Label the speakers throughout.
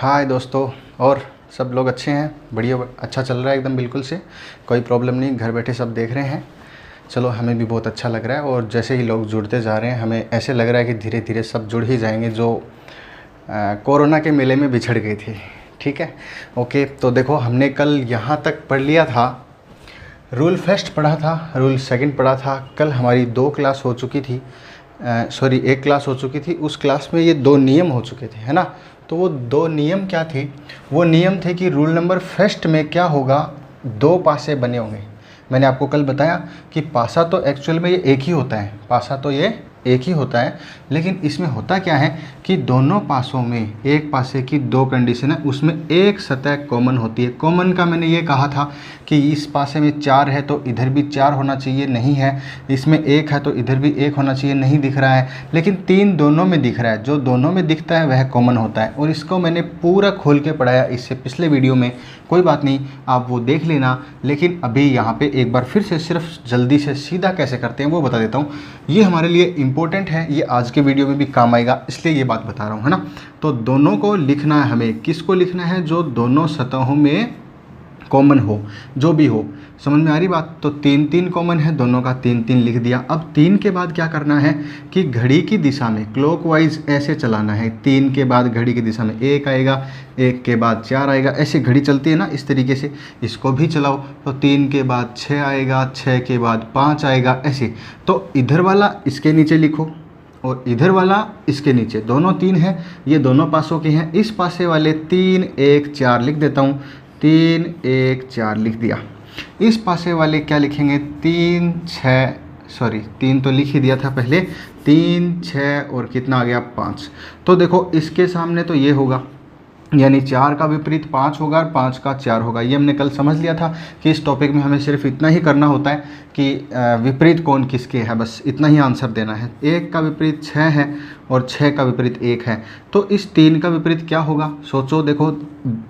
Speaker 1: हाय दोस्तों, और सब लोग अच्छे हैं? बढ़िया, अच्छा चल रहा है एकदम, बिल्कुल से कोई प्रॉब्लम नहीं। घर बैठे सब देख रहे हैं। चलो, हमें भी बहुत अच्छा लग रहा है। और जैसे ही लोग जुड़ते जा रहे हैं, हमें ऐसे लग रहा है कि धीरे धीरे सब जुड़ ही जाएंगे जो कोरोना के मेले में बिछड़ गए थे। ठीक है, ओके। तो देखो, हमने कल यहाँ तक पढ़ लिया था, रूल फर्स्ट पढ़ा था, रूल सेकंड पढ़ा था। कल हमारी 2 क्लास हो चुकी थी, सॉरी 1 क्लास हो चुकी थी। उस क्लास में ये 2 नियम हो चुके थे, है ना। तो वो 2 नियम क्या थे? वो नियम थे कि रूल नंबर फर्स्ट में क्या होगा, 2 पासे बने होंगे। मैंने आपको कल बताया कि पासा तो एक्चुअल में ये एक ही होता है, पासा तो ये एक ही होता है, लेकिन इसमें होता क्या है कि दोनों पासों में एक पासे की 2 कंडीशन है, उसमें एक सतह कॉमन होती है। कॉमन का मैंने ये कहा था कि इस पासे में 4 है तो इधर भी 4 होना चाहिए, नहीं है। इसमें 1 है तो इधर भी 1 होना चाहिए, नहीं दिख रहा है। लेकिन 3 दोनों में दिख रहा है, जो दोनों में दिखता है वह कॉमन होता है। और इसको मैंने पूरा खोल के पढ़ाया इससे पिछले वीडियो में, कोई बात नहीं, आप वो देख लेना। लेकिन अभी यहाँ पे एक बार फिर से सिर्फ जल्दी से सीधा कैसे करते हैं वो बता देता हूँ। ये हमारे लिए इम्पोर्टेंट है, ये आज के वीडियो में भी काम आएगा, इसलिए ये बात बता रहा हूँ, है ना। तो दोनों को लिखना है हमें। किसको लिखना है? जो दोनों सतहों में कॉमन हो, जो भी हो। समझ में आ रही बात? तो 3 कॉमन है, दोनों का 3 लिख दिया। अब 3 के बाद क्या करना है कि घड़ी की दिशा में क्लॉकवाइज ऐसे चलाना है। 3 के बाद घड़ी की दिशा में 1 आएगा, 1 के बाद 4 आएगा, ऐसे घड़ी चलती है ना, इस तरीके से इसको भी चलाओ। तो 3 के बाद 6 आएगा, 6 के बाद 5 आएगा, ऐसे। तो इधर वाला इसके नीचे लिखो और इधर वाला इसके नीचे, दोनों 3 हैं, ये दोनों पासों के हैं। इस पासे वाले 3 1 4 लिख देता हूँ, 3 1 4 लिख दिया। इस पासे वाले क्या लिखेंगे? 3 6, सॉरी 3 तो लिख ही दिया था पहले, 3 6 और कितना आ गया? 5। तो देखो, इसके सामने तो ये होगा, यानी 4 का विपरीत 5 होगा और 5 का 4 होगा। ये हमने कल समझ लिया था कि इस टॉपिक में हमें सिर्फ इतना ही करना होता है कि विपरीत कौन किसके है, बस इतना ही आंसर देना है। 1 का विपरीत 6 है और 6 का विपरीत 1 है। तो इस 3 का विपरीत क्या होगा? सोचो, देखो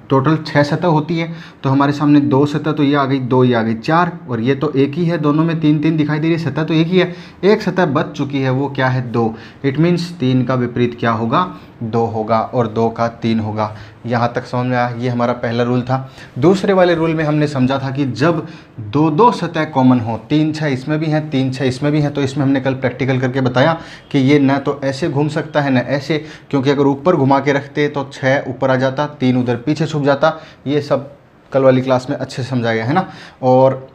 Speaker 1: टोटल 6 सतह होती है, तो हमारे सामने 2 सतह, तो ये आ गई 2, ये आ गई 4, और ये तो एक ही है, दोनों में 3 दिखाई दे रही है, सतह तो एक ही है। एक सतह बच चुकी है, वो क्या है? 2। इट मीन्स 3 का विपरीत क्या होगा? 2 होगा, और 2 का 3 होगा। यहाँ तक समझ में आया? ये हमारा पहला रूल था। दूसरे वाले रूल में हमने समझा था कि जब 2 सतह कॉमन हो, 3 6 इसमें भी हैं, 3 6 इसमें भी हैं, तो इसमें हमने कल प्रैक्टिकल करके बताया कि ये न तो ऐसे घूम सकता है न ऐसे, क्योंकि अगर ऊपर घुमा के रखते तो 6 ऊपर आ जाता, 3 उधर पीछे छुप जाता। ये सब कल वाली क्लास में अच्छे से समझा गया है ना। और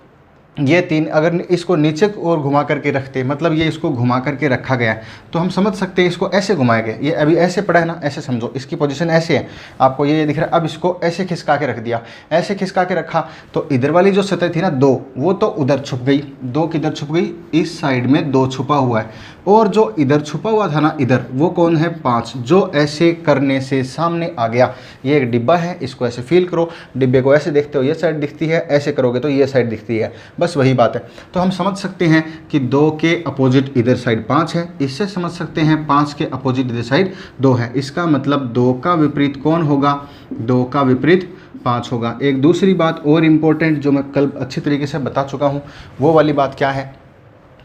Speaker 1: ये 3 अगर इसको नीचे और घुमा करके रखते, मतलब ये इसको घुमा करके रखा गया है, तो हम समझ सकते हैं इसको ऐसे घुमाया गया। ये अभी ऐसे पड़ा है ना, ऐसे समझो, इसकी पोजीशन ऐसे है, आपको ये दिख रहा है। अब इसको ऐसे खिसका के रख दिया, ऐसे खिसका के रखा, तो इधर वाली जो सतह थी ना 2, वो तो उधर छुप गई। 2 किधर छुप गई? इस साइड में 2 छुपा हुआ है। और जो इधर छुपा हुआ था ना इधर, वो कौन है? 5, जो ऐसे करने से सामने आ गया। ये एक डिब्बा है, इसको ऐसे फील करो, डिब्बे को ऐसे देखते हो, ये साइड दिखती है, ऐसे करोगे तो ये साइड दिखती है, बस वही बात है। तो हम समझ सकते हैं कि 2 के अपोजिट इधर साइड 5 है। इससे समझ सकते हैं 5 के अपोजिट इधर साइड 2 है। इसका मतलब 2 का विपरीत कौन होगा? 2 का विपरीत 5 होगा। एक दूसरी बात और इम्पोर्टेंट जो मैं कल अच्छी तरीके से बता चुका हूँ, वो वाली बात क्या है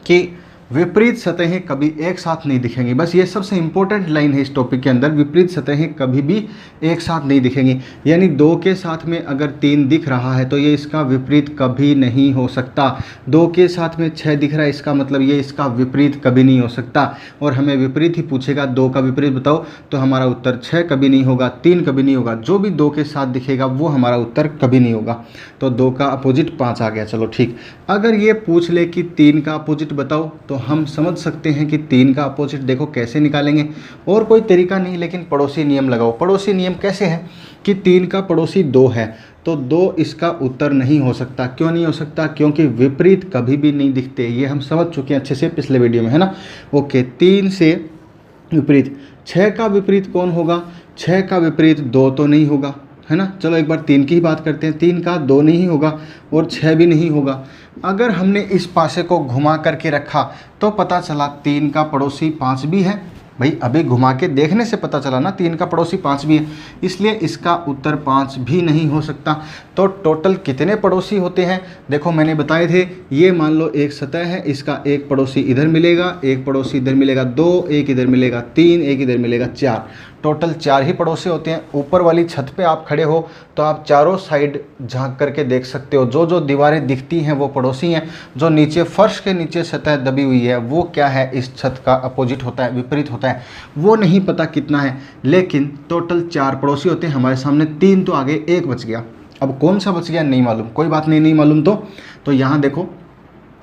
Speaker 1: कि विपरीत सतहें कभी एक साथ नहीं दिखेंगी। बस ये सबसे इंपॉर्टेंट लाइन है इस टॉपिक के अंदर। विपरीत सतहें कभी भी एक साथ नहीं दिखेंगी, यानी 2 के साथ में अगर 3 दिख रहा है तो ये इसका विपरीत कभी नहीं हो सकता। 2 के साथ में 6 दिख रहा है, इसका मतलब ये इसका विपरीत कभी नहीं हो सकता। और हमें विपरीत ही पूछेगा, 2 का विपरीत बताओ, तो हमारा उत्तर 6 कभी नहीं होगा, 3 कभी नहीं होगा। जो भी 2 के साथ दिखेगा वो हमारा उत्तर कभी नहीं होगा। तो 2 का अपोजिट 5 आ गया। चलो ठीक। अगर ये पूछ ले कि 3 का अपोजिट बताओ, तो हम समझ सकते हैं कि 3 का अपोजिट देखो कैसे निकालेंगे। और कोई तरीका नहीं, लेकिन पड़ोसी नियम लगाओ। पड़ोसी नियम कैसे है कि 3 का पड़ोसी 2 है, तो 2 इसका उत्तर नहीं हो सकता। क्यों नहीं हो सकता? क्योंकि विपरीत कभी भी नहीं दिखते। ये हम समझ चुके हैं अच्छे से पिछले वीडियो में, है ना। ओके, 3 से विपरीत 6 का विपरीत कौन होगा? 6 का विपरीत 2 तो नहीं होगा, है ना। चलो एक बार 3 की ही बात करते हैं। 3 का 2 नहीं होगा और 6 भी नहीं होगा। अगर हमने इस पासे को घुमा करके रखा तो पता चला 3 का पड़ोसी 5 भी है। भाई अभी घुमा के देखने से पता चला ना 3 का पड़ोसी 5 भी है, इसलिए इसका उत्तर 5 भी नहीं हो सकता। तो टोटल कितने पड़ोसी होते हैं? देखो मैंने बताए थे, ये मान लो एक सतह है, इसका एक पड़ोसी इधर मिलेगा, एक पड़ोसी इधर मिलेगा 2, एक इधर मिलेगा 3, एक इधर मिलेगा 4। टोटल 4 ही पड़ोसी होते हैं। ऊपर वाली छत पे आप खड़े हो तो आप चारों साइड झांक करके देख सकते हो, जो जो दीवारें दिखती हैं वो पड़ोसी हैं, जो नीचे फर्श के नीचे सतह दबी हुई है वो क्या है, इस छत का अपोजिट होता है, विपरीत होता है, वो नहीं पता कितना है। लेकिन टोटल 4 पड़ोसी होते हैं, हमारे सामने 3 तो आगे, 1 बच गया। अब कौन सा बच गया नहीं मालूम, कोई बात नहीं, नहीं मालूम तो यहाँ देखो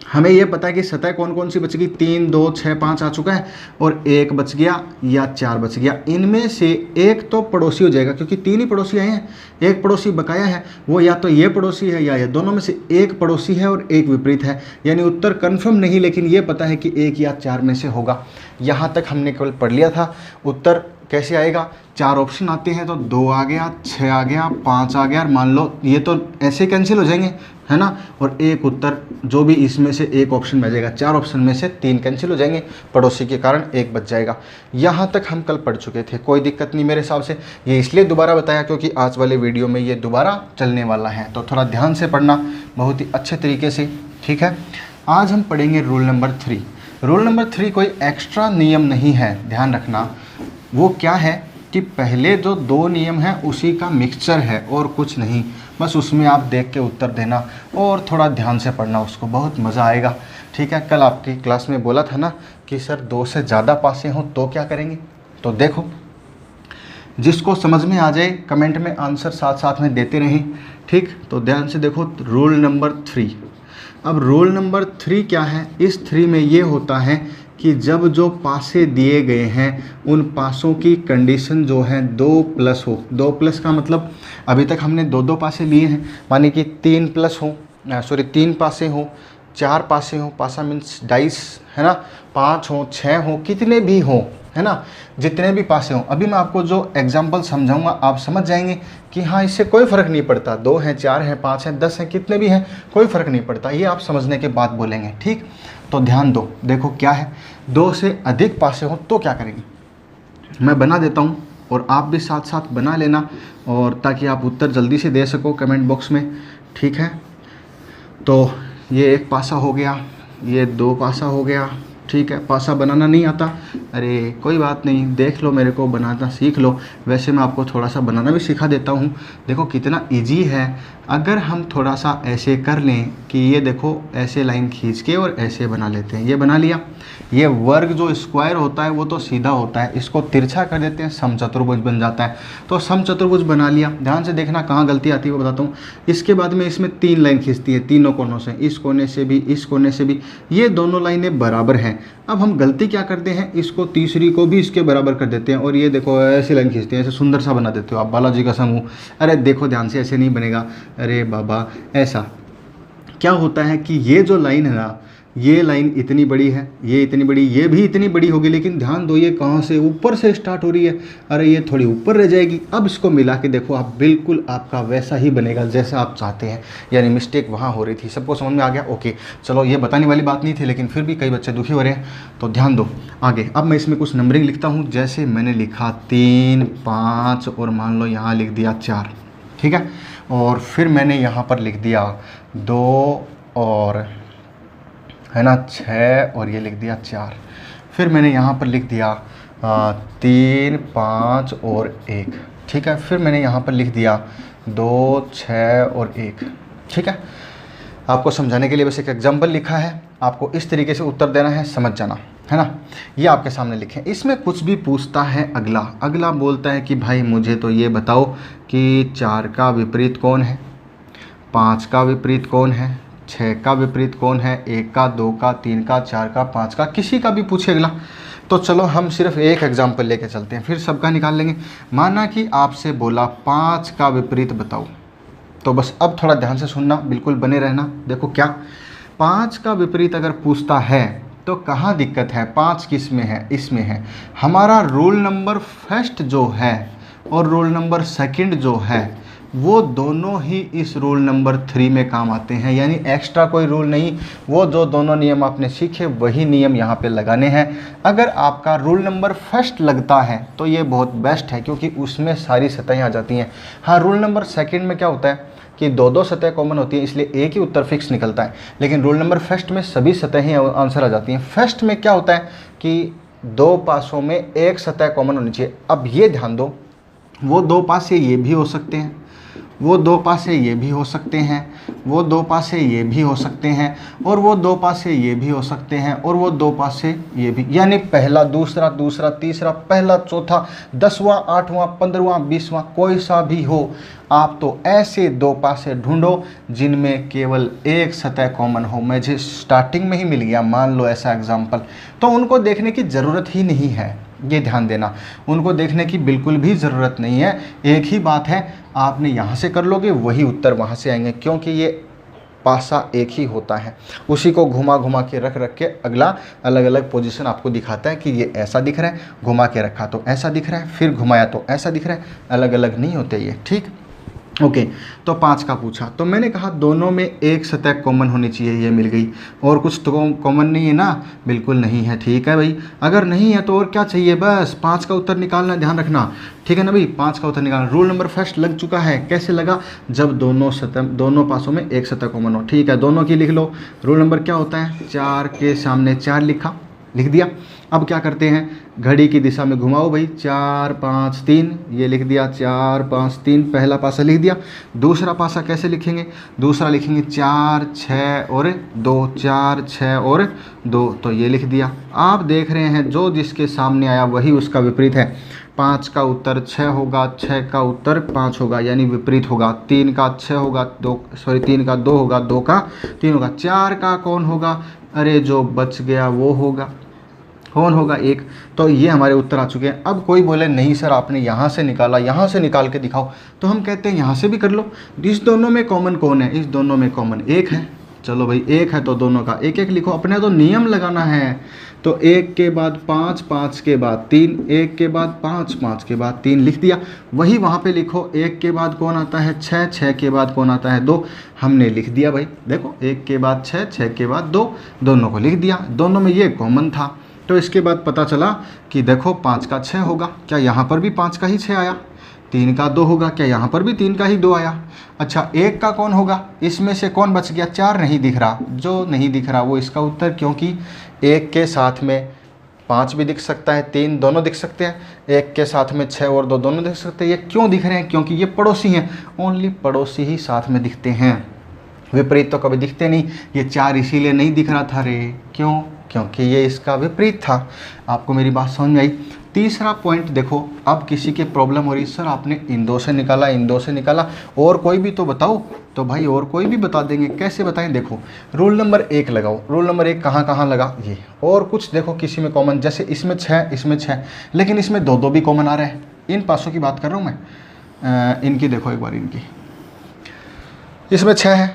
Speaker 1: हमें ये पता है कि सतह कौन कौन सी बच गई, 3, 2, 6, 5 आ चुका है, और 1 बच गया या 4 बच गया। इनमें से एक तो पड़ोसी हो जाएगा, क्योंकि 3 ही पड़ोसी आए हैं, एक पड़ोसी बकाया है, वो या तो ये पड़ोसी है या ये, दोनों में से एक पड़ोसी है और एक विपरीत है। यानी उत्तर कन्फर्म नहीं, लेकिन ये पता है कि 1 या 4 में से होगा। यहाँ तक हमने केवल पढ़ लिया था। उत्तर कैसे आएगा, 4 ऑप्शन आते हैं तो 2 आ गया, 6 आ गया, 5 आ गया, और मान लो ये तो ऐसे कैंसिल हो जाएंगे, है ना, और एक उत्तर जो भी इसमें से एक ऑप्शन में जाएगा, 4 ऑप्शन में से 3 कैंसिल हो जाएंगे, पड़ोसी के कारण 1 बच जाएगा। यहाँ तक हम कल पढ़ चुके थे, कोई दिक्कत नहीं मेरे हिसाब से। ये इसलिए दोबारा बताया क्योंकि आज वाले वीडियो में ये दोबारा चलने वाला है, तो थोड़ा ध्यान से पढ़ना, बहुत ही अच्छे तरीके से, ठीक है। आज हम पढ़ेंगे रूल नंबर 3। रूल नंबर 3 कोई एक्स्ट्रा नियम नहीं है, ध्यान रखना। वो क्या है कि पहले जो 2 नियम हैं उसी का मिक्सचर है और कुछ नहीं, बस उसमें आप देख के उत्तर देना और थोड़ा ध्यान से पढ़ना, उसको बहुत मज़ा आएगा, ठीक है। कल आपकी क्लास में बोला था ना कि सर 2 से ज़्यादा पासे हों तो क्या करेंगे, तो देखो जिसको समझ में आ जाए कमेंट में आंसर साथ साथ में देते रहें, ठीक। तो ध्यान से देखो रूल नंबर 3। अब रूल नंबर 3 क्या है, इस 3 में ये होता है कि जब जो पासे दिए गए हैं उन पासों की कंडीशन जो है 2+ हो। 2+ का मतलब अभी तक हमने 2 पासे लिए हैं, माने कि 3+ हो, 3 पासे हो, 4 पासे हो, पासा मीन्स डाइस, है ना, 5 हो, 6 हो, कितने भी हो, है ना, जितने भी पासे हों। अभी मैं आपको जो एग्जाम्पल समझाऊंगा आप समझ जाएंगे कि हाँ इससे कोई फ़र्क नहीं पड़ता, 2 हैं, 4 हैं, 5 हैं, 10 हैं, कितने भी हैं, कोई फ़र्क नहीं पड़ता, ये आप समझने के बाद बोलेंगे, ठीक। तो ध्यान दो, देखो क्या है, 2 से अधिक पासे हो तो क्या करेंगे, मैं बना देता हूँ और आप भी साथ साथ बना लेना, और ताकि आप उत्तर जल्दी से दे सको कमेंट बॉक्स में, ठीक है। तो ये 1 पासा हो गया, ये 2 पासा हो गया, ठीक है। पासा बनाना नहीं आता, अरे कोई बात नहीं, देख लो, मेरे को बनाना सीख लो। वैसे मैं आपको थोड़ा सा बनाना भी सिखा देता हूँ। देखो कितना इजी है, अगर हम थोड़ा सा ऐसे कर लें कि ये देखो ऐसे लाइन खींच के और ऐसे बना लेते हैं, ये बना लिया। ये वर्ग जो स्क्वायर होता है वो तो सीधा होता है, इसको तिरछा कर देते हैं, समचतुर्भुज बन जाता है। तो समचतुर्भुज बना लिया, ध्यान से देखना कहाँ गलती आती है वो बताता हूँ। इसके बाद में इसमें 3 लाइन खींचती है, तीनों कोनों से, इस कोने से भी, इस कोने से भी, ये दोनों लाइनें बराबर हैं। अब हम गलती क्या करते हैं, इसको तीसरी को भी इसके बराबर कर देते हैं, और ये देखो ऐसी लाइन खींचते हैं, ऐसे सुंदर सा बना देते हो आप, बालाजी का समूह। अरे देखो ध्यान से, ऐसे नहीं बनेगा, अरे बाबा ऐसा क्या होता है कि ये जो लाइन है ना, ये लाइन इतनी बड़ी है, ये इतनी बड़ी, ये भी इतनी बड़ी होगी, लेकिन ध्यान दो ये कहाँ से, ऊपर से स्टार्ट हो रही है, अरे ये थोड़ी ऊपर रह जाएगी। अब इसको मिला के देखो आप, बिल्कुल आपका वैसा ही बनेगा जैसा आप चाहते हैं, यानी मिस्टेक वहाँ हो रही थी। सबको समझ में आ गया, ओके। चलो ये बताने वाली बात नहीं थी, लेकिन फिर भी कई बच्चे दुखी हो रहे हैं, तो ध्यान दो आगे। अब मैं इसमें कुछ नंबरिंग लिखता हूँ, जैसे मैंने लिखा 3, 5 और मान लो यहाँ लिख दिया 4, ठीक है। और फिर मैंने यहाँ पर लिख दिया 2 और है ना 6 और ये लिख दिया 4। फिर मैंने यहाँ पर लिख दिया 3, 5 और 1, ठीक है। फिर मैंने यहाँ पर लिख दिया 2, 6 और 1, ठीक है। आपको समझाने के लिए बस एक एग्जाम्पल लिखा है, आपको इस तरीके से उत्तर देना है, समझ जाना है ना। ये आपके सामने लिखे, इसमें कुछ भी पूछता है अगला बोलता है कि भाई मुझे तो ये बताओ कि 4 का विपरीत कौन है, 5 का विपरीत कौन है, 6 का विपरीत कौन है, 1 का, 2 का, 3 का, 4 का, 5 का, किसी का भी पूछे अगला। तो चलो हम सिर्फ एक एग्जाम्पल लेके चलते हैं, फिर सबका निकाल लेंगे। माना कि आपसे बोला 5 का विपरीत बताओ, तो बस अब थोड़ा ध्यान से सुनना, बिल्कुल बने रहना। देखो क्या, 5 का विपरीत अगर पूछता है तो कहाँ दिक्कत है, 5 किस में है, इसमें है। हमारा रोल नंबर फर्स्ट जो है और रोल नंबर सेकंड जो है वो दोनों ही इस रूल नंबर 3 में काम आते हैं, यानी एक्स्ट्रा कोई रूल नहीं, वो जो दोनों नियम आपने सीखे वही नियम यहाँ पे लगाने हैं। अगर आपका रूल नंबर फर्स्ट लगता है तो ये बहुत बेस्ट है, क्योंकि उसमें सारी सतहें आ जाती हैं। हाँ, रूल नंबर सेकंड में क्या होता है कि 2 सतह कॉमन होती हैं, इसलिए एक ही उत्तर फिक्स निकलता है, लेकिन रूल नंबर फर्स्ट में सभी सतहें आंसर आ जाती हैं। फर्स्ट में क्या होता है कि दो पासों में एक सतह कॉमन होनी चाहिए। अब ये ध्यान दो, वो दो पासे ये भी हो सकते हैं, वो दो पासे ये भी हो सकते हैं, वो दो पासे ये भी हो सकते हैं, और वो दो पासे ये भी हो सकते हैं, और वो दो पासे ये भी, यानी पहला दूसरा दूसरा तीसरा पहला चौथा 10वां 8वां 15वां 20वां कोई सा भी हो, आप तो ऐसे दो पासे ढूंढो जिनमें केवल एक सतह कॉमन हो। मुझे स्टार्टिंग में ही मिल गया मान लो ऐसा एग्जाम्पल, तो उनको देखने की ज़रूरत ही नहीं है, ये ध्यान देना, उनको देखने की बिल्कुल भी ज़रूरत नहीं है। एक ही बात है, आपने यहाँ से कर लोगे वही उत्तर वहाँ से आएंगे, क्योंकि ये पासा एक ही होता है। उसी को घुमा घुमा के रख रख के अगला अलग अलग पोजीशन आपको दिखाता है कि ये ऐसा दिख रहा है, घुमा के रखा तो ऐसा दिख रहा है, फिर घुमाया तो ऐसा दिख रहा है, अलग अलग नहीं होते ये, ठीक। ओके, तो 5 का पूछा तो मैंने कहा दोनों में एक सतह कॉमन होनी चाहिए, ये मिल गई। और कुछ तो कॉमन नहीं है ना, बिल्कुल नहीं है, ठीक है भाई। अगर नहीं है तो और क्या चाहिए, बस 5 का उत्तर निकालना, ध्यान रखना, ठीक है ना भाई। 5 का उत्तर निकालना, रूल नंबर फर्स्ट लग चुका है। कैसे लगा, जब दोनों पासों में एक सतह कॉमन हो, ठीक है। दोनों की लिख लो। रूल नंबर क्या होता है, 4 के सामने 4 लिख दिया। अब क्या करते हैं, घड़ी की दिशा में घुमाओ भाई, 4 5 3, ये लिख दिया 4 5 3, पहला पासा लिख दिया। दूसरा पासा कैसे लिखेंगे, दूसरा लिखेंगे 4 6 और 2, 4 6 और 2, तो ये लिख दिया। आप देख रहे हैं जो जिसके सामने आया वही उसका विपरीत है। 5 का उत्तर 6 होगा, 6 का उत्तर 5 होगा, यानी विपरीत होगा। 3 का 6 होगा, 3 का 2 होगा, 2 का 3 होगा। 4 का कौन होगा, अरे जो बच गया वो होगा, कौन होगा, 1। तो ये हमारे उत्तर आ चुके हैं। अब कोई बोले नहीं सर आपने यहाँ से निकाला, यहाँ से निकाल के दिखाओ, तो हम कहते हैं यहाँ से भी कर लो। इस दोनों में कॉमन कौन है, इस दोनों में कॉमन 1 है। चलो भाई 1 है तो दोनों का 1 1 लिखो, अपने तो नियम लगाना है। तो 1 के बाद 5, 5 के बाद 3, 1 के बाद 5, 5 के बाद 3 लिख दिया। वही वहाँ पे लिखो, 1 के बाद कौन आता है 6, 6 के बाद कौन आता है 2, हमने लिख दिया भाई। देखो 1 के बाद 6, 6 के बाद 2, दोनों को लिख दिया। दोनों में ये कॉमन था, तो इसके बाद पता चला कि देखो 5 का 6 होगा, क्या यहाँ पर भी 5 का ही 6 आया। 3 का 2 होगा, क्या यहाँ पर भी 3 का ही 2 आया। अच्छा 1 का कौन होगा, इसमें से कौन बच गया, 4 नहीं दिख रहा, जो नहीं दिख रहा वो इसका उत्तर, क्योंकि 1 के साथ में 5 भी दिख सकता है, 3 दोनों दिख सकते हैं, 1 के साथ में 6 और 2 दोनों दिख सकते हैं। ये क्यों दिख रहे हैं, क्योंकि ये पड़ोसी हैं, ओनली पड़ोसी ही साथ में दिखते हैं, विपरीत तो कभी दिखते नहीं। ये 4 इसीलिए नहीं दिख रहा था रे, क्यों, क्योंकि ये इसका विपरीत था। आपको मेरी बात समझ में आई। तीसरा पॉइंट देखो, अब किसी के प्रॉब्लम हो रही, सर आपने इन 2 से निकाला, इन 2 से निकाला, और कोई भी तो बताओ, तो भाई और कोई भी बता देंगे। कैसे बताएं, देखो रूल नंबर 1 लगाओ। रूल नंबर 1 कहाँ कहाँ लगा, ये। और कुछ देखो किसी में कॉमन, जैसे इसमें 6, इसमें 6, लेकिन इसमें 2 2 भी कॉमन आ रहे हैं। इन पासों की बात कर रहा हूँ मैं, इनकी देखो एक बार, इनकी इसमें 6 है,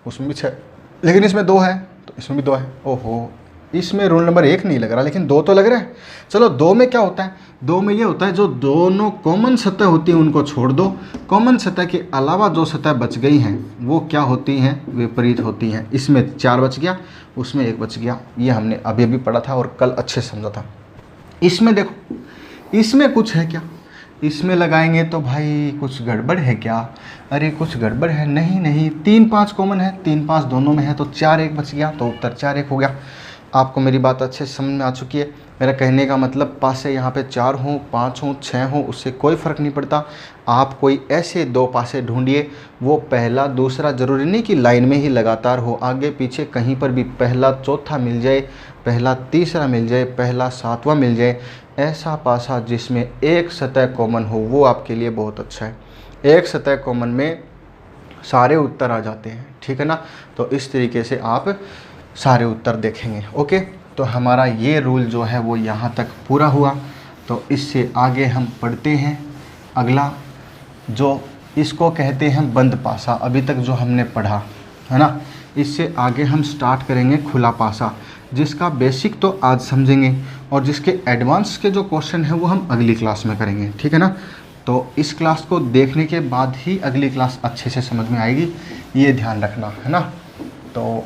Speaker 1: उसमें भी 6, लेकिन इसमें 2 है तो इसमें भी 2 है। ओहो, इसमें रूल नंबर 1 नहीं लग रहा, लेकिन 2 तो लग रहा है। चलो 2 में क्या होता है, 2 में ये होता है जो दोनों कॉमन सतह होती हैं उनको छोड़ दो, कॉमन सतह के अलावा जो सतह बच गई हैं वो क्या होती हैं, विपरीत होती हैं। इसमें 4 बच गया, उसमें 1 बच गया, ये हमने अभी अभी पढ़ा था और कल अच्छे समझा था। इसमें देखो, इसमें कुछ है क्या, इसमें लगाएंगे तो भाई कुछ गड़बड़ है क्या, अरे कुछ गड़बड़ है, नहीं नहीं, 3 5 कॉमन है, 3 5 दोनों में है, तो 4 1 बच गया, तो उत्तर 4 1 हो गया। आपको मेरी बात अच्छे से समझ में आ चुकी है। मेरा कहने का मतलब पासे यहाँ पे 4 हों 5 हों 6 हों, उससे कोई फ़र्क नहीं पड़ता। आप कोई ऐसे 2 पासे ढूंढिए, वो पहला दूसरा, ज़रूरी नहीं कि लाइन में ही लगातार हो, आगे पीछे कहीं पर भी पहला चौथा मिल जाए, पहला तीसरा मिल जाए, पहला सातवां मिल जाए, ऐसा पासा जिसमें एक सतह कॉमन हो, वो आपके लिए बहुत अच्छा है। एक सतह कॉमन में सारे उत्तर आ जाते हैं, ठीक है ना। तो इस तरीके से आप सारे उत्तर देखेंगे। ओके, तो हमारा ये रूल जो है वो यहाँ तक पूरा हुआ। तो इससे आगे हम पढ़ते हैं अगला, जो इसको कहते हैं बंद पासा। अभी तक जो हमने पढ़ा है ना, इससे आगे हम स्टार्ट करेंगे खुला पासा, जिसका बेसिक तो आज समझेंगे और जिसके एडवांस के जो क्वेश्चन हैं वो हम अगली क्लास में करेंगे, ठीक है ना। तो इस क्लास को देखने के बाद ही अगली क्लास अच्छे से समझ में आएगी, ये ध्यान रखना है ना। तो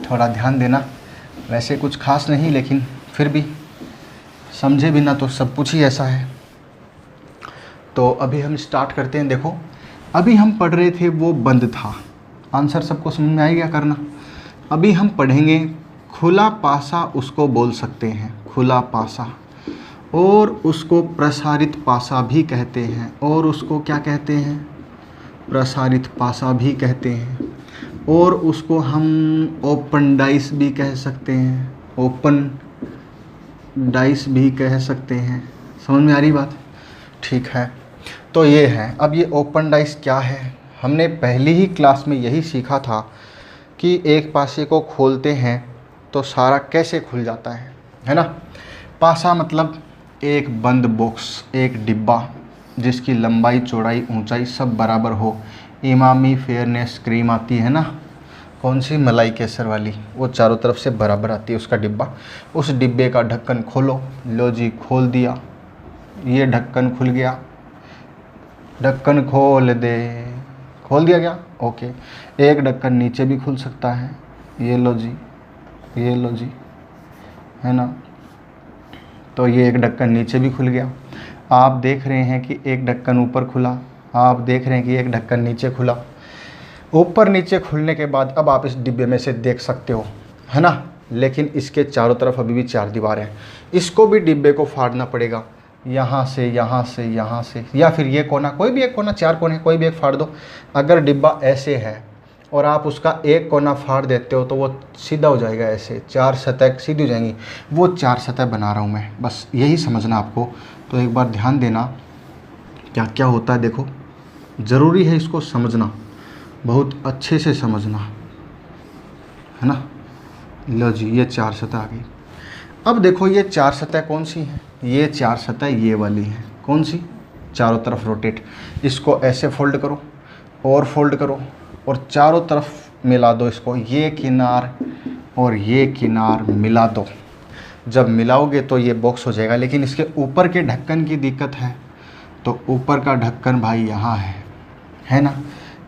Speaker 1: थोड़ा ध्यान देना, वैसे कुछ खास नहीं, लेकिन फिर भी समझे बिना तो सब कुछ ही ऐसा है। तो अभी हम स्टार्ट करते हैं। देखो अभी हम पढ़ रहे थे वो बंद था, आंसर सबको समझ में आएगा करना। अभी हम पढ़ेंगे खुला पासा उसको बोल सकते हैं, खुला पासा। और उसको प्रसारित पासा भी कहते हैं। और उसको क्या कहते हैं? प्रसारित पासा भी कहते हैं। और उसको हम ओपन डाइस भी कह सकते हैं, ओपन डाइस भी कह सकते हैं। समझ में आ रही बात? ठीक है, तो ये है। अब ये ओपन डाइस क्या है? हमने पहली ही क्लास में यही सीखा था कि एक पासे को खोलते हैं तो सारा कैसे खुल जाता है ना। पासा मतलब एक बंद बॉक्स, एक डिब्बा जिसकी लंबाई चौड़ाई ऊंचाई सब बराबर हो। इमामी फेयरनेस क्रीम आती है ना, कौन सी, मलाई केसर वाली, वो चारों तरफ से बराबर आती है उसका डिब्बा। उस डिब्बे का ढक्कन खोलो। लो जी, खोल दिया, ये ढक्कन खुल गया। ढक्कन खोल दे, खोल दिया गया, ओके। एक ढक्कन नीचे भी खुल सकता है, ये लो जी, ये लो जी, है ना। तो ये एक ढक्कन नीचे भी खुल गया। आप देख रहे हैं कि एक ढक्कन ऊपर खुला, आप देख रहे हैं कि एक ढक्कन नीचे खुला। ऊपर नीचे खुलने के बाद अब आप इस डिब्बे में से देख सकते हो, है ना। लेकिन इसके चारों तरफ अभी भी चार दीवारें हैं। इसको भी डिब्बे को फाड़ना पड़ेगा, यहाँ से, यहाँ से, यहाँ से, या फिर ये कोना, कोई भी एक कोना, चार कोने कोई भी एक फाड़ दो। अगर डिब्बा ऐसे है और आप उसका एक कोना फाड़ देते हो तो वो सीधा हो जाएगा, ऐसे चार सतह सीधी हो जाएंगी। वो चार सतह बना रहा हूँ मैं, बस यही समझना आपको। तो एक बार ध्यान देना क्या क्या होता है, देखो ज़रूरी है इसको समझना, बहुत अच्छे से समझना, है ना। लो जी, ये चार सतह आ गई। अब देखो ये चार सतह कौन सी हैं? ये चार सतह ये वाली हैं। कौन सी? चारों तरफ रोटेट। इसको ऐसे फोल्ड करो और फोल्ड करो और चारों तरफ मिला दो इसको, ये किनार और ये किनार मिला दो। जब मिलाओगे तो ये बॉक्स हो जाएगा। लेकिन इसके ऊपर के ढक्कन की दिक्कत है, तो ऊपर का ढक्कन भाई यहाँ है ना।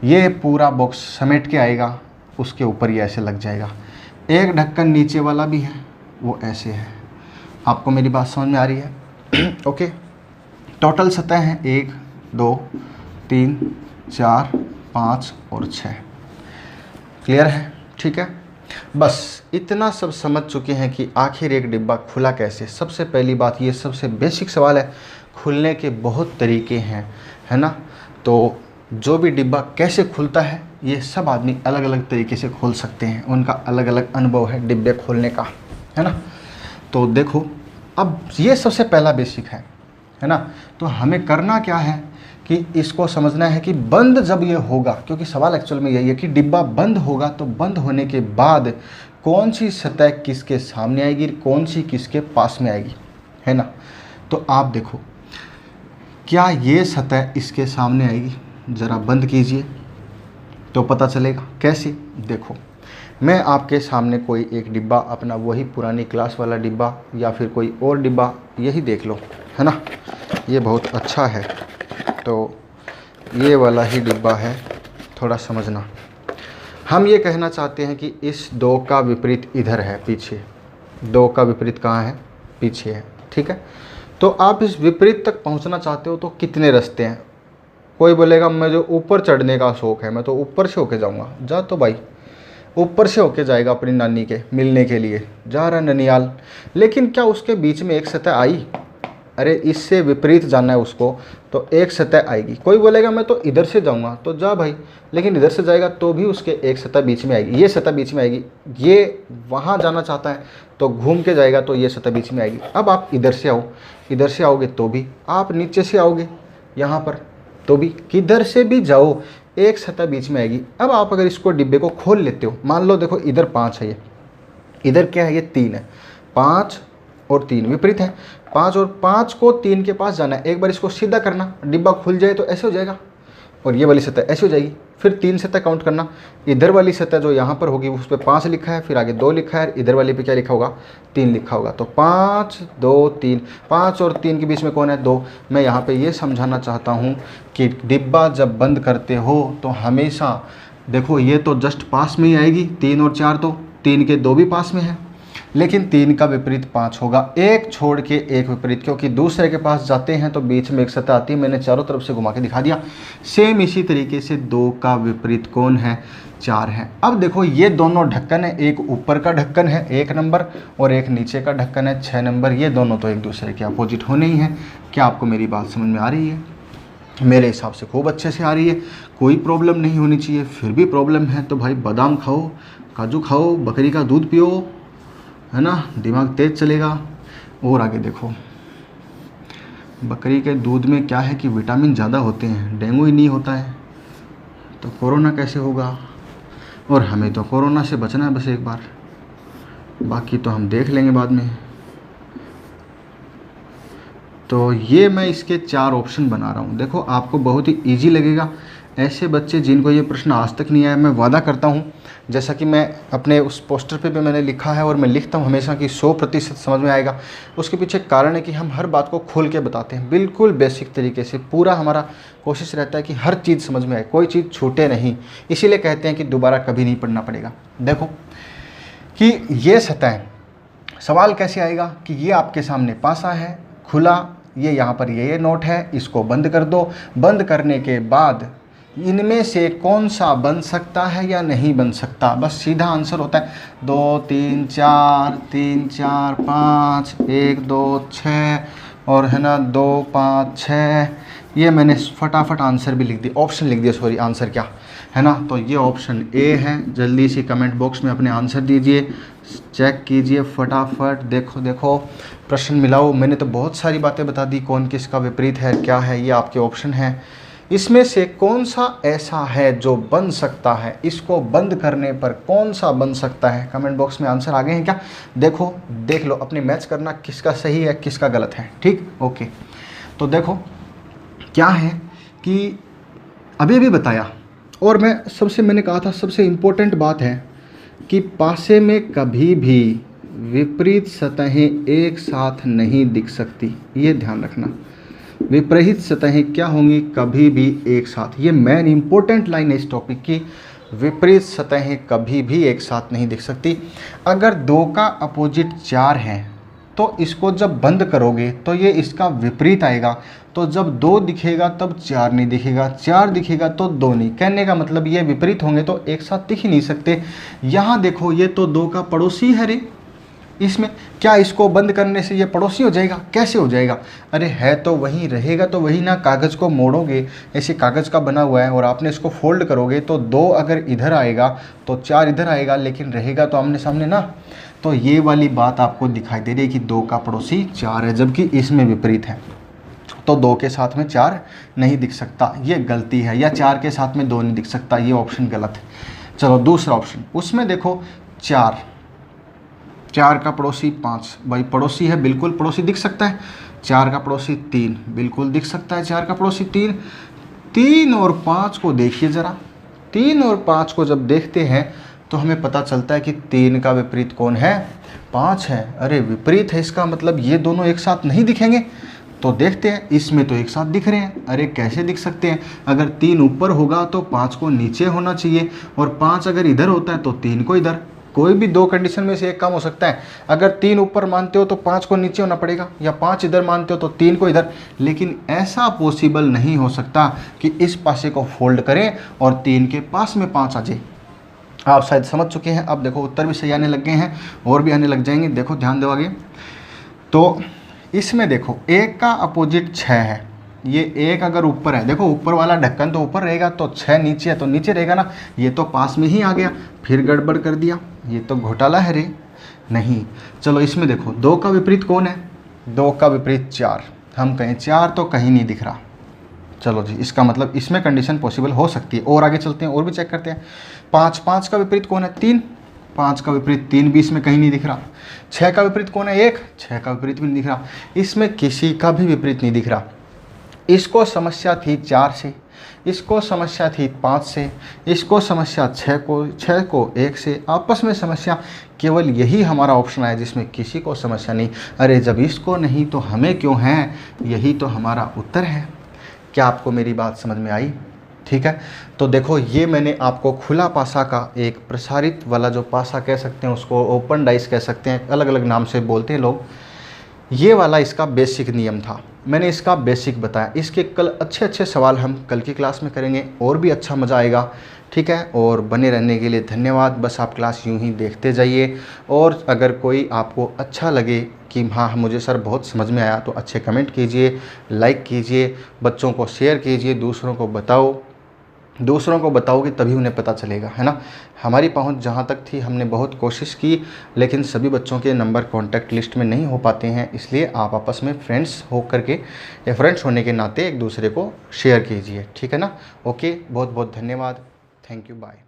Speaker 1: ये पूरा बॉक्स समेट के आएगा, उसके ऊपर ये ऐसे लग जाएगा। एक ढक्कन नीचे वाला भी है, वो ऐसे है। आपको मेरी बात समझ में आ रही है? ओके। टोटल सतह हैं 1 2 3 4 5 और 6। क्लियर है? ठीक है, बस इतना सब समझ चुके हैं कि आखिर एक डिब्बा खुला कैसे। सबसे पहली बात, ये सबसे बेसिक सवाल है। खुलने के बहुत तरीके हैं, है ना। तो जो भी डिब्बा कैसे खुलता है, ये सब आदमी अलग अलग तरीके से खोल सकते हैं, उनका अलग अलग अनुभव है डिब्बे खोलने का, है ना। तो देखो, अब ये सबसे पहला बेसिक है ना। तो हमें करना क्या है कि इसको समझना है कि बंद जब ये होगा, क्योंकि सवाल एक्चुअल में यही है कि डिब्बा बंद होगा तो बंद होने के बाद कौन सी सतह किसके सामने आएगी, कौन सी किसके पास में आएगी, है ना। तो आप देखो, क्या ये सतह इसके सामने आएगी? ज़रा बंद कीजिए तो पता चलेगा। कैसे? देखो, मैं आपके सामने कोई एक डिब्बा, अपना वही पुरानी क्लास वाला डिब्बा या फिर कोई और डिब्बा, यही देख लो, है ना। ये बहुत अच्छा है, तो ये वाला ही डिब्बा है, थोड़ा समझना। हम ये कहना चाहते हैं कि इस 2 का विपरीत इधर है, पीछे। 2 का विपरीत कहाँ है? पीछे है, ठीक है। तो आप इस विपरीत तक पहुंचना चाहते हो तो कितने रास्ते हैं? कोई बोलेगा मुझे ऊपर चढ़ने का शौक़ है, मैं तो ऊपर से होके जाऊंगा। जा तो भाई, ऊपर से होके जाएगा अपनी नानी के मिलने के लिए, जा रहा ननियाल। लेकिन क्या उसके बीच में एक सतह आई? अरे इससे विपरीत जाना है उसको, तो एक सतह आएगी। कोई बोलेगा मैं तो इधर से जाऊंगा, तो जा भाई, लेकिन इधर से जाएगा तो भी उसके एक सतह बीच में आएगी, ये सतह बीच में आएगी। ये वहाँ जाना चाहता है तो घूम के जाएगा, तो ये सतह बीच में आएगी। अब आप इधर से आओ, इधर से आओगे तो भी, आप नीचे से आओगे यहाँ पर तो भी, किधर से भी जाओ एक सतह बीच में आएगी। अब आप अगर इसको डिब्बे को खोल लेते हो, मान लो देखो इधर 5 है, ये इधर क्या है? ये 3 है। 5 और 3 विपरीत है। 5 और 5 को 3 के पास जाना है। एक बार इसको सीधा करना, डिब्बा खुल जाए तो ऐसे हो जाएगा, और ये वाली सतह ऐसे हो जाएगी। फिर 3 सतह काउंट करना। इधर वाली सतह जो यहाँ पर होगी उस पर 5 लिखा है, फिर आगे 2 लिखा है, इधर वाली पे क्या लिखा होगा? 3 लिखा होगा। तो 5 2 3, 5 और 3 के बीच में कौन है? 2। मैं यहाँ पे ये समझाना चाहता हूँ कि डिब्बा जब बंद करते हो तो हमेशा देखो, ये तो जस्ट पास में ही आएगी, 3 और 4, तो 3 के 2 भी पास में है। लेकिन 3 का विपरीत 5 होगा, एक छोड़ के एक विपरीत, क्योंकि दूसरे के पास जाते हैं तो बीच में एक सतह आती है। मैंने चारों तरफ से घुमा के दिखा दिया। सेम इसी तरीके से 2 का विपरीत कौन है, 4 है। अब देखो ये दोनों ढक्कन है, एक ऊपर का ढक्कन है 1 नंबर और एक नीचे का ढक्कन है 6 नंबर। ये दोनों तो एक दूसरे के अपोजिट होने ही हैं। क्या आपको मेरी बात समझ में आ रही है? मेरे हिसाब से खूब अच्छे से आ रही है, कोई प्रॉब्लम नहीं होनी चाहिए। फिर भी प्रॉब्लम है तो भाई बादाम खाओ, काजू खाओ, बकरी का दूध पियो, है ना, दिमाग तेज चलेगा। और आगे देखो, बकरी के दूध में क्या है कि विटामिन ज़्यादा होते हैं, डेंगू ही नहीं होता है, तो कोरोना कैसे होगा? और हमें तो कोरोना से बचना है बस एक बार, बाकी तो हम देख लेंगे बाद में। तो ये मैं इसके 4 ऑप्शन बना रहा हूँ। देखो आपको बहुत ही इजी लगेगा। ऐसे बच्चे जिनको ये प्रश्न आज तक नहीं आया, मैं वादा करता हूँ, जैसा कि मैं अपने उस पोस्टर पे भी मैंने लिखा है और मैं लिखता हूँ हमेशा कि 100% समझ में आएगा। उसके पीछे कारण है कि हम हर बात को खोल के बताते हैं, बिल्कुल बेसिक तरीके से। पूरा हमारा कोशिश रहता है कि हर चीज़ समझ में आए, कोई चीज़ छूटे नहीं। इसीलिए कहते हैं कि दोबारा कभी नहीं पढ़ना पड़ेगा। देखो कि ये सतह, सवाल कैसे आएगा कि ये आपके सामने पासा है खुला, ये यहाँ पर ये नोट है, इसको बंद कर दो। बंद करने के बाद इनमें से कौन सा बन सकता है या नहीं बन सकता, बस सीधा आंसर होता है 2 3 4 3 4 5 1 2 6 और है ना 2 5 6। ये मैंने फटाफट आंसर भी लिख दिया, ऑप्शन लिख दिया, सॉरी आंसर क्या है ना। तो ये ऑप्शन ए है। जल्दी से कमेंट बॉक्स में अपने आंसर दीजिए, चेक कीजिए फटाफट। देखो देखो प्रश्न मिलाओ। मैंने तो बहुत सारी बातें बता दी, कौन किसका विपरीत है क्या है। ये आपके ऑप्शन है, इसमें से कौन सा ऐसा है जो बन सकता है, इसको बंद करने पर कौन सा बन सकता है। कमेंट बॉक्स में आंसर आ गए हैं क्या? देखो देख लो, अपने मैच करना किसका सही है किसका गलत है। ठीक, ओके। तो देखो क्या है कि अभी बताया, और मैंने कहा था सबसे इम्पोर्टेंट बात है कि पासे में कभी भी विपरीत सतहें एक साथ नहीं दिख सकती। ये ध्यान रखना, विपरीत सतहें क्या होंगी, कभी भी एक साथ। ये मेन इंपॉर्टेंट लाइन है इस टॉपिक की। विपरीत सतहें कभी भी एक साथ नहीं दिख सकती। अगर 2 का अपोजिट 4 है तो इसको जब बंद करोगे तो ये इसका विपरीत आएगा। तो जब 2 दिखेगा तब 4 नहीं दिखेगा, 4 दिखेगा तो 2 नहीं। कहने का मतलब ये विपरीत होंगे तो एक साथ दिख ही नहीं सकते। यहाँ देखो ये तो 2 का पड़ोसी है रे, इसमें क्या इसको बंद करने से ये पड़ोसी हो जाएगा? कैसे हो जाएगा? अरे है तो वही, रहेगा तो वही ना। कागज़ को मोड़ोगे, ऐसे कागज़ का बना हुआ है और आपने इसको फोल्ड करोगे तो 2 अगर इधर आएगा तो 4 इधर आएगा, लेकिन रहेगा तो आमने सामने ना। तो ये वाली बात आपको दिखाई दे रही है कि 2 का पड़ोसी 4 है, जबकि इसमें विपरीत है। तो 2 के साथ में 4 नहीं दिख सकता, ये गलती है। या 4 के साथ में 2 नहीं दिख सकता, ये ऑप्शन गलत है। चलो दूसरा ऑप्शन, उसमें देखो 4 का पड़ोसी 5, भाई पड़ोसी है, बिल्कुल पड़ोसी दिख सकता है। 4 का पड़ोसी 3, बिल्कुल दिख सकता है 4 का पड़ोसी 3 और 5 को देखिए ज़रा। 3 और 5 को जब देखते हैं तो हमें पता चलता है कि 3 का विपरीत कौन है, 5 है। अरे विपरीत है, इसका मतलब ये दोनों एक साथ नहीं दिखेंगे। तो देखते हैं, इसमें तो एक साथ दिख रहे हैं। अरे कैसे दिख सकते हैं? अगर 3 ऊपर होगा तो 5 को नीचे होना चाहिए, और 5 अगर इधर होता है तो 3 को इधर। कोई भी 2 कंडीशन में से एक काम हो सकता है। अगर 3 ऊपर मानते हो तो 5 को नीचे होना पड़ेगा, या 5 इधर मानते हो तो 3 को इधर। लेकिन ऐसा पॉसिबल नहीं हो सकता कि इस पासे को फोल्ड करें और 3 के पास में 5 आ जाए। आप शायद समझ चुके हैं। अब देखो उत्तर भी सही आने लग गए हैं, और भी आने लग जाएंगे। देखो ध्यान दो आगे। तो इसमें देखो 1 का अपोजिट 6 है। ये 1 अगर ऊपर है, देखो ऊपर वाला ढक्कन तो ऊपर रहेगा, तो 6 नीचे है तो नीचे रहेगा ना। ये तो पास में ही आ गया, फिर गड़बड़ कर दिया, ये तो घोटाला है रे। नहीं, चलो इसमें देखो 2 का विपरीत कौन है, 2 का विपरीत 4। हम कहें 4 तो कहीं नहीं दिख रहा। चलो जी, इसका मतलब इसमें कंडीशन पॉसिबल हो सकती है। और आगे चलते हैं और भी चेक करते हैं। 5 का विपरीत कौन है, 3। 5 का विपरीत 3 भी इसमें कहीं नहीं दिख रहा। 6 का विपरीत कौन है, 1। 6 का विपरीत भी नहीं दिख रहा। इसमें किसी का भी विपरीत नहीं दिख रहा। इसको समस्या थी 4 से, इसको समस्या थी 5 से, इसको समस्या 6 को 1 से। आपस में समस्या केवल यही हमारा ऑप्शन आया जिसमें किसी को समस्या नहीं। अरे जब इसको नहीं तो हमें क्यों है, यही तो हमारा उत्तर है। क्या आपको मेरी बात समझ में आई? ठीक है। तो देखो ये मैंने आपको खुला पासा का एक प्रसारित वाला जो पासा कह सकते हैं, उसको ओपन डाइस कह सकते हैं, अलग अलग नाम से बोलते हैं लोग। ये वाला इसका बेसिक नियम था, मैंने इसका बेसिक बताया। इसके कल अच्छे अच्छे सवाल हम कल की क्लास में करेंगे और भी अच्छा मज़ा आएगा, ठीक है। और बने रहने के लिए धन्यवाद। बस आप क्लास यूं ही देखते जाइए, और अगर कोई आपको अच्छा लगे कि हाँ मुझे सर बहुत समझ में आया, तो अच्छे कमेंट कीजिए, लाइक कीजिए, बच्चों को शेयर कीजिए, दूसरों को बताओगे तभी उन्हें पता चलेगा, है ना। हमारी पहुंच जहां तक थी हमने बहुत कोशिश की, लेकिन सभी बच्चों के नंबर कॉन्टैक्ट लिस्ट में नहीं हो पाते हैं, इसलिए आप आपस में फ्रेंड्स हो करके या फ्रेंड्स होने के नाते एक दूसरे को शेयर कीजिए, ठीक है ना। ओके, बहुत बहुत धन्यवाद। Thank you, bye.